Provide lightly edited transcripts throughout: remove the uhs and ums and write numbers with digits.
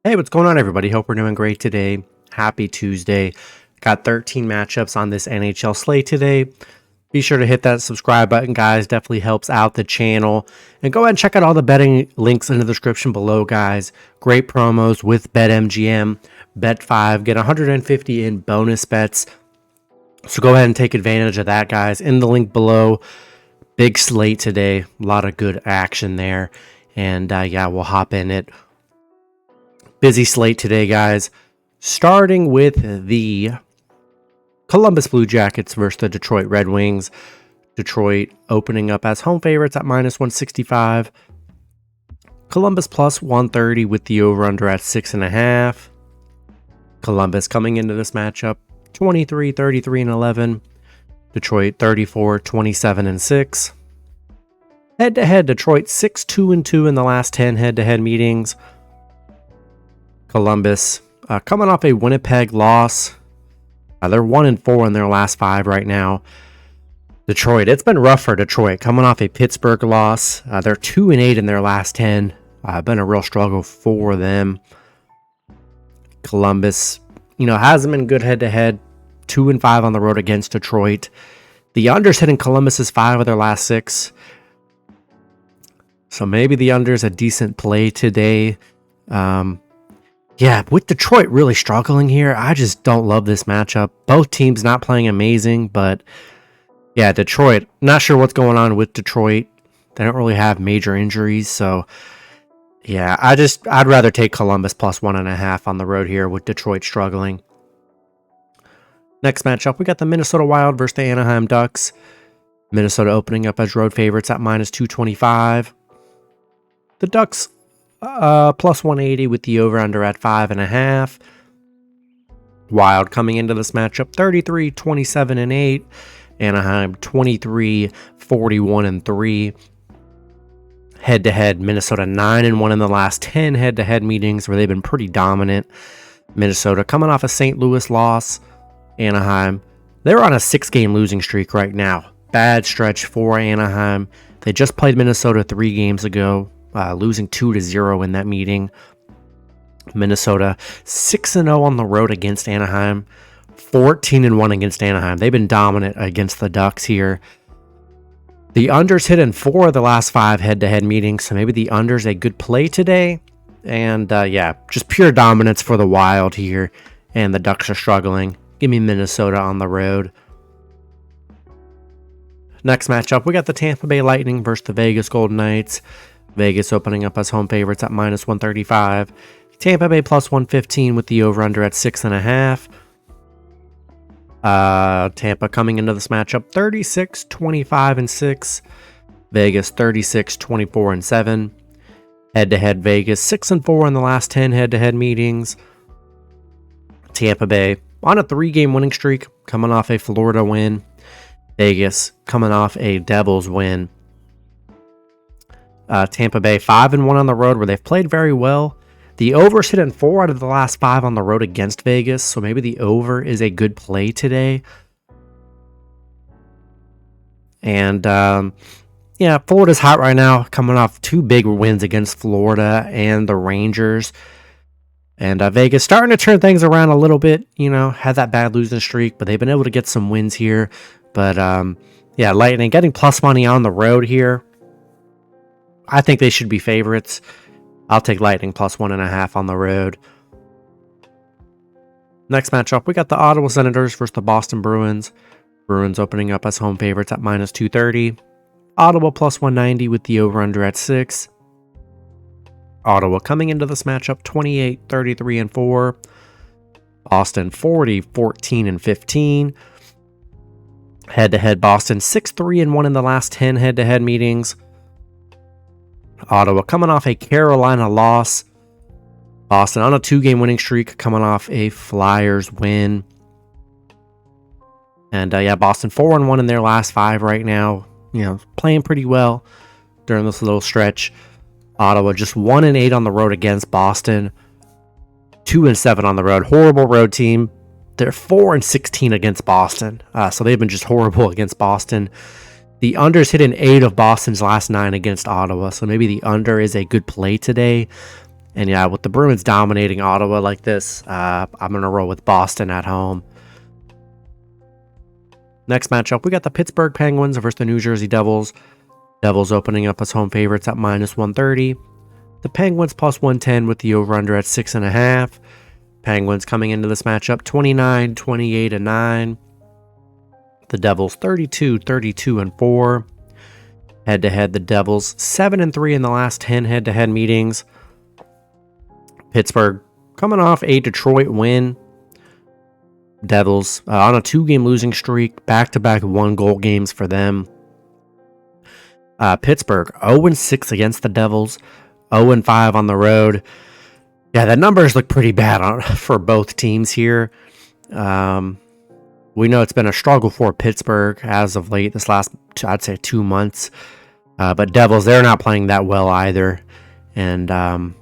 Hey, what's going on, everybody? Hope we're doing great today. Happy Tuesday. Got 13 matchups on this NHL slate today. Be sure to hit that subscribe button, guys. Definitely helps out the channel. And go ahead and check out all the betting links in the description below, guys. Great promos with BetMGM. Bet 5. Get 150 in bonus bets. So go ahead and take advantage of that, guys. In the link below. Big slate today. A lot of good action there. And yeah, we'll hop in it. Busy slate today, guys. Starting with the Columbus Blue Jackets versus the Detroit Red Wings. Detroit opening up as home favorites at minus 165. Columbus plus 130 with the over-under at 6.5. Columbus coming into this matchup 23, 33, and 11. Detroit 34, 27, and 6. Head-to-head, Detroit 6, 2, and 2 in the last 10 head-to-head meetings. Columbus coming off a Winnipeg loss. They're 1 and 4 in their last 5 right now. Detroit, it's been rough for Detroit. Coming off a Pittsburgh loss. They're 2 and 8 in their last 10. Been a real struggle for them. Columbus, hasn't been good head-to-head. 2 and 5 on the road against Detroit. The unders hitting Columbus's 5 of their last 6. So maybe the under's a decent play today. Yeah, with Detroit really struggling here, I just don't love this matchup. Both teams not playing amazing, but yeah, Detroit, not sure what's going on with Detroit. They don't really have major injuries, so yeah, I'd rather take Columbus plus 1.5 on the road here with Detroit struggling. Next matchup, we got the Minnesota Wild versus the Anaheim Ducks. Minnesota opening up as road favorites at minus 225. The Ducks plus 180 with the over-under at 5.5. Wild coming into this matchup 33, 27, and 8. Anaheim 23, 41, and 3. Head-to-head, Minnesota 9 and 1 in the last 10 head-to-head meetings where they've been pretty dominant. Minnesota coming off a St. Louis loss. Anaheim, they're on a 6-game losing streak right now. Bad stretch for Anaheim. They just played Minnesota 3 games ago. Losing 2-0 in that meeting. Minnesota 6-0 on the road against Anaheim. 14-1 against Anaheim. They've been dominant against the Ducks here. The unders hit in 4 of the last 5 head-to-head meetings, so maybe the under's a good play today. And yeah, just pure dominance for the Wild here. And the Ducks are struggling. Give me Minnesota on the road. Next matchup, we got the Tampa Bay Lightning versus the Vegas Golden Knights. Vegas opening up as home favorites at minus 135. Tampa Bay plus 115 with the over-under at 6.5. Tampa coming into this matchup 36, 25, and 6. Vegas 36, 24, and 7. Head-to-head Vegas 6 and 4 in the last 10 head-to-head meetings. Tampa Bay on a 3-game winning streak, coming off a Florida win. Vegas coming off a Devils win. Tampa Bay 5 and 1 on the road where they've played very well. The over's hit in 4 out of the last 5 on the road against Vegas, so maybe the over is a good play today. And yeah, Florida's hot right now, coming off 2 big wins against Florida and the Rangers. And Vegas starting to turn things around a little bit, had that bad losing streak, but they've been able to get some wins here. But yeah, Lightning getting plus money on the road here. I think they should be favorites. I'll take Lightning plus 1.5 on the road. Next matchup, we got the Ottawa Senators versus the Boston Bruins. Bruins opening up as home favorites at minus 230. Ottawa plus 190 with the over-under at 6. Ottawa coming into this matchup 28, 33, and 4. Boston 40, 14, and 15. Head-to-head Boston 6, 3, and 1 in the last 10 head-to-head meetings. Ottawa coming off a Carolina loss. Boston on a 2-game winning streak, coming off a Flyers win. And yeah, Boston 4 and 1 in their last 5 right now. Playing pretty well during this little stretch. Ottawa just 1 and 8 on the road against Boston. 2 and 7 on the road. Horrible road team. They're 4 and 16 against Boston. So they've been just horrible against Boston. The under's hit in 8 of Boston's last 9 against Ottawa, so maybe the under is a good play today. And yeah, with the Bruins dominating Ottawa like this, I'm going to roll with Boston at home. Next matchup, we got the Pittsburgh Penguins versus the New Jersey Devils. Devils opening up as home favorites at -130. The Penguins +110 with the over-under at 6.5. Penguins coming into this matchup 29, 28, and 9. The Devils 32, 32, and 4. Head-to-head, the Devils 7-3 in the last 10 head-to-head meetings. Pittsburgh coming off a Detroit win. Devils on a 2-game losing streak, back-to-back 1-goal games for them. Pittsburgh 0-6 against the Devils, 0-5 on the road. Yeah, the numbers look pretty bad for both teams here. We know it's been a struggle for Pittsburgh as of late, this last, I'd say, 2 months. But Devils, they're not playing that well either. And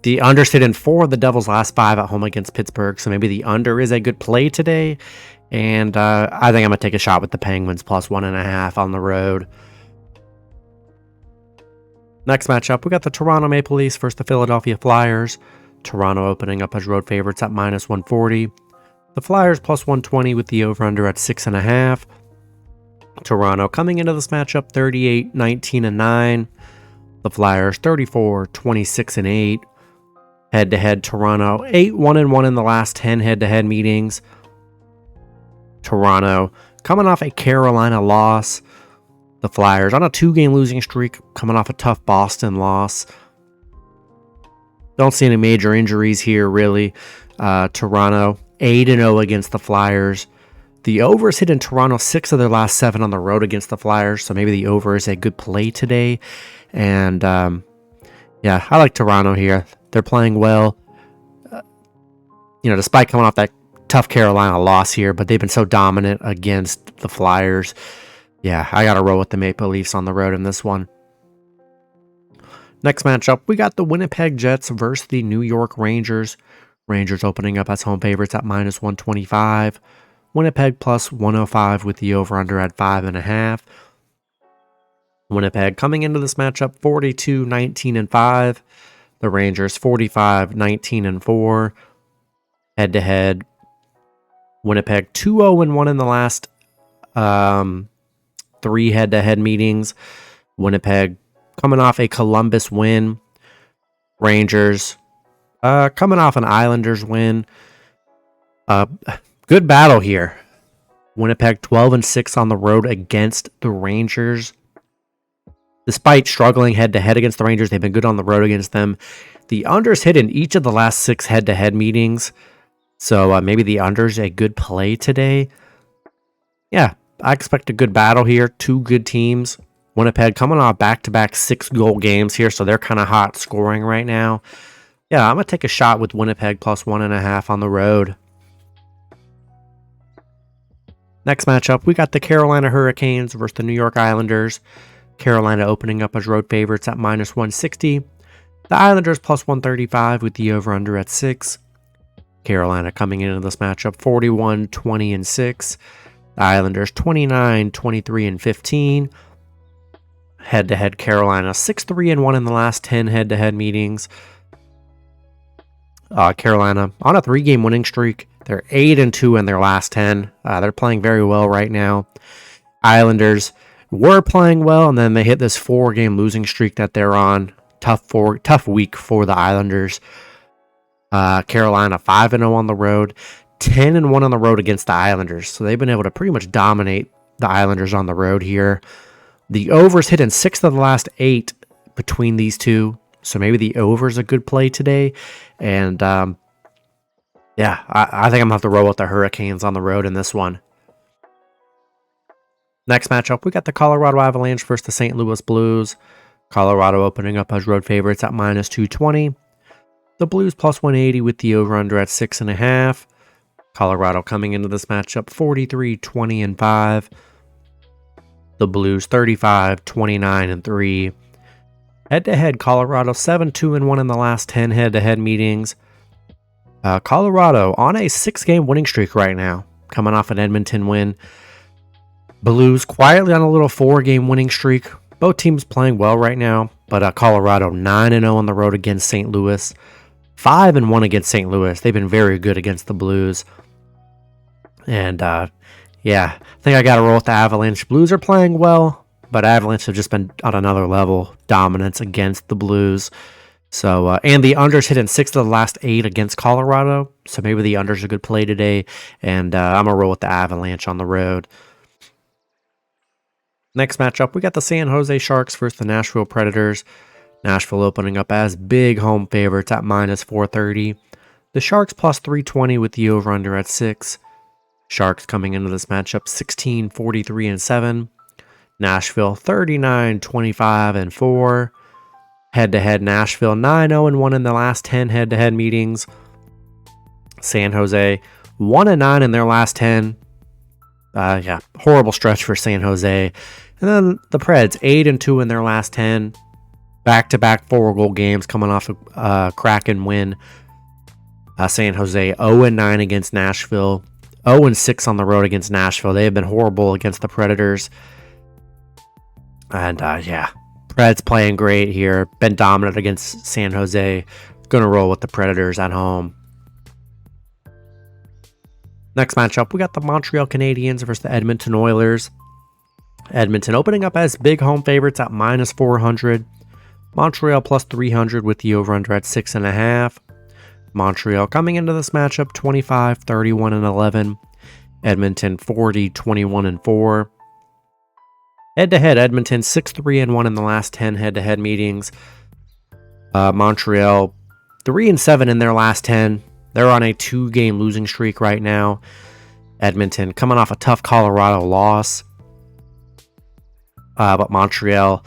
the under's hit in 4 of the Devils' last 5 at home against Pittsburgh. So maybe the under is a good play today. And I think I'm going to take a shot with the Penguins +1.5 on the road. Next matchup, we got the Toronto Maple Leafs versus the Philadelphia Flyers. Toronto opening up as road favorites at -140. The Flyers +120 with the over-under at 6.5. Toronto coming into this matchup 38, 19, and 9. The Flyers 34, 26, and 8. Head-to-head, Toronto 8-1-1 in the last 10 head-to-head meetings. Toronto coming off a Carolina loss. The Flyers on a 2-game losing streak, coming off a tough Boston loss. Don't see any major injuries here, really. Toronto 8-0 against the Flyers. The over is hit in Toronto 6 of their last 7 on the road against the Flyers, so maybe the over is a good play today. And yeah, I like Toronto here. They're playing well. Despite coming off that tough Carolina loss here, but they've been so dominant against the Flyers. Yeah, I got to roll with the Maple Leafs on the road in this one. Next matchup, we got the Winnipeg Jets versus the New York Rangers. Rangers opening up as home favorites at -125. Winnipeg +105 with the over-under at 5.5. Winnipeg coming into this matchup 42, 19, and 5. The Rangers 45, 19, and 4. Head-to-head, Winnipeg 2-0-1 in the last 3 head-to-head meetings. Winnipeg coming off a Columbus win. Rangers coming off an Islanders win. Good battle here. Winnipeg 12-6 on the road against the Rangers. Despite struggling head-to-head against the Rangers, they've been good on the road against them. The under's hit in each of the last 6 head-to-head meetings. So maybe the under's a good play today. Yeah, I expect a good battle here. 2 good teams. Winnipeg coming off back-to-back 6-goal games here, so they're kind of hot scoring right now. Yeah, I'm going to take a shot with Winnipeg +1.5 on the road. Next matchup, we got the Carolina Hurricanes versus the New York Islanders. Carolina opening up as road favorites at -160. The Islanders +135 with the over-under at 6. Carolina coming into this matchup 41, 20, and 6. The Islanders 29, 23, and 15. Head-to-head, Carolina 6-3-1 in the last 10 head-to-head meetings. Carolina on a 3-game winning streak. They're 8-2 in their last 10. They're playing very well right now. Islanders were playing well, and then they hit this 4-game losing streak that they're on. Tough week for the Islanders. Carolina 5-0 on the road, 10-1 on the road against the Islanders. So they've been able to pretty much dominate the Islanders on the road here. The over's hit in 6 of the last 8 between these two. So maybe the over's a good play today. And yeah, I think I'm going to have to roll with the Hurricanes on the road in this one. Next matchup, we got the Colorado Avalanche versus the St. Louis Blues. Colorado opening up as road favorites at -220. The Blues +180 with the over-under at 6.5. Colorado coming into this matchup 43, 20, and 5. The Blues 35, 29, and 3. Head-to-head, Colorado 7-2-1 in the last 10 head-to-head meetings. Colorado on a 6-game winning streak right now, coming off an Edmonton win. Blues quietly on a little 4-game winning streak, Both teams playing well right now, but Colorado 9-0 on the road against St. Louis. 5-1 against St. Louis. They've been very good against the Blues. And yeah, I think I got to roll with the Avalanche. Blues are playing well, but Avalanche have just been on another level. Dominance against the Blues. So, and the unders hit in 6 of the last 8 against Colorado. So maybe the unders are a good play today. And I'm going to roll with the Avalanche on the road. Next matchup, we got the San Jose Sharks versus the Nashville Predators. Nashville opening up as big home favorites at -430. The Sharks plus 320 with the over-under at 6. Sharks coming into this matchup 16-43-7. Nashville 39-25-4. Head-to-head Nashville 9-0-1 in the last 10 head-to-head meetings. San Jose 1-9 in their last 10. Yeah, horrible stretch for San Jose. And then the Preds 8-2 in their last 10. Back-to-back 4-goal games coming off a Kraken win. San Jose 0-9 against Nashville. 0-6 on the road against Nashville. They have been horrible against the Predators. And yeah, Preds playing great here. Been dominant against San Jose. Going to roll with the Predators at home. Next matchup, we got the Montreal Canadiens versus the Edmonton Oilers. Edmonton opening up as big home favorites at -400. Montreal plus 300 with the over-under at 6.5. Montreal coming into this matchup 25-31-11. Edmonton 40-21-4. Head-to-head, Edmonton 6-3-1 in the last 10 head-to-head meetings. Montreal 3-7 in their last 10. They're on a 2-game losing streak right now. Edmonton coming off a tough Colorado loss. But Montreal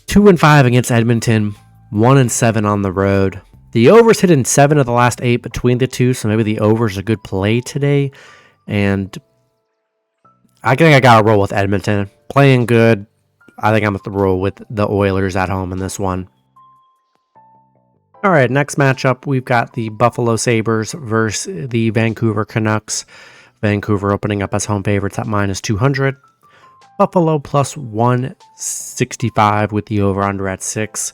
2-5 against Edmonton, 1-7 on the road. The overs hit in 7 of the last 8 between the two, so maybe the over's a good play today. And I think I got to roll with Edmonton. Playing good. I think I'm going to roll with the Oilers at home in this one. All right, next matchup, we've got the Buffalo Sabres versus the Vancouver Canucks. Vancouver opening up as home favorites at -200. Buffalo plus 165 with the over-under at 6.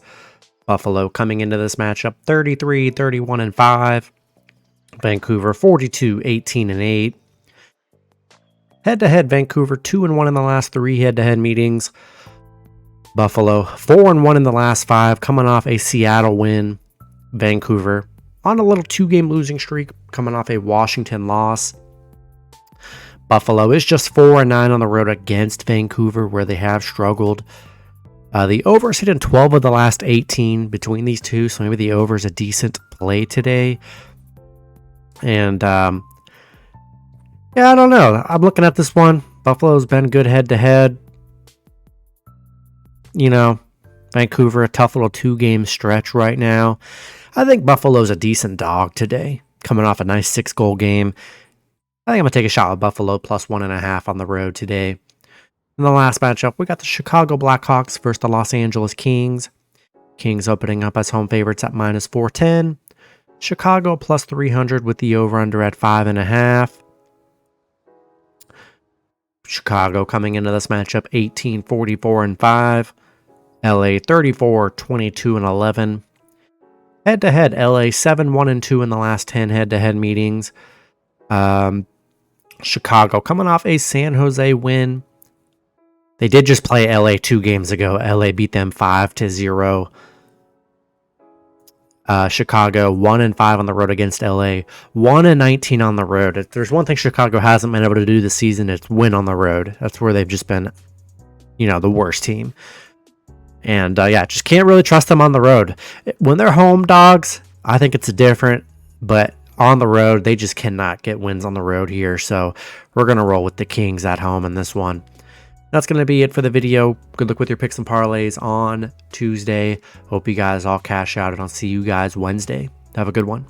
Buffalo coming into this matchup 33-31-5. Vancouver 42-18-8. Head-to-head, Vancouver 2-1 in the last 3 head-to-head meetings. Buffalo 4-1 in the last 5, coming off a Seattle win. Vancouver on a little 2-game losing streak, coming off a Washington loss. Buffalo is just 4-9 on the road against Vancouver, where they have struggled. The overs hit in 12 of the last 18 between these two, so maybe the over is a decent play today. And yeah, I don't know. I'm looking at this one. Buffalo's been good head-to-head. You know, Vancouver, a tough little 2-game stretch right now. I think Buffalo's a decent dog today, coming off a nice 6-goal game. I think I'm going to take a shot with Buffalo plus 1.5 on the road today. In the last matchup, we got the Chicago Blackhawks versus the Los Angeles Kings. Kings opening up as home favorites at -410. Chicago plus 300 with the over-under at 5.5. Chicago coming into this matchup 18-44-5. LA 34-22-11. Head-to-head, LA 7-1-2 in the last 10 head-to-head meetings. Chicago coming off a San Jose win. They did just play LA 2 games ago. LA beat them 5-0. Chicago 1-5 on the road against LA. 1-19 on the road. If there's one thing Chicago hasn't been able to do this season, it's win on the road. That's where they've just been, you know, the worst team. And yeah, just can't really trust them on the road. When they're home dogs, I think it's different. But on the road, they just cannot get wins on the road here. So we're going to roll with the Kings at home in this one. That's going to be it for the video. Good luck with your picks and parlays on Tuesday. Hope you guys all cash out, and I'll see you guys Wednesday. Have a good one.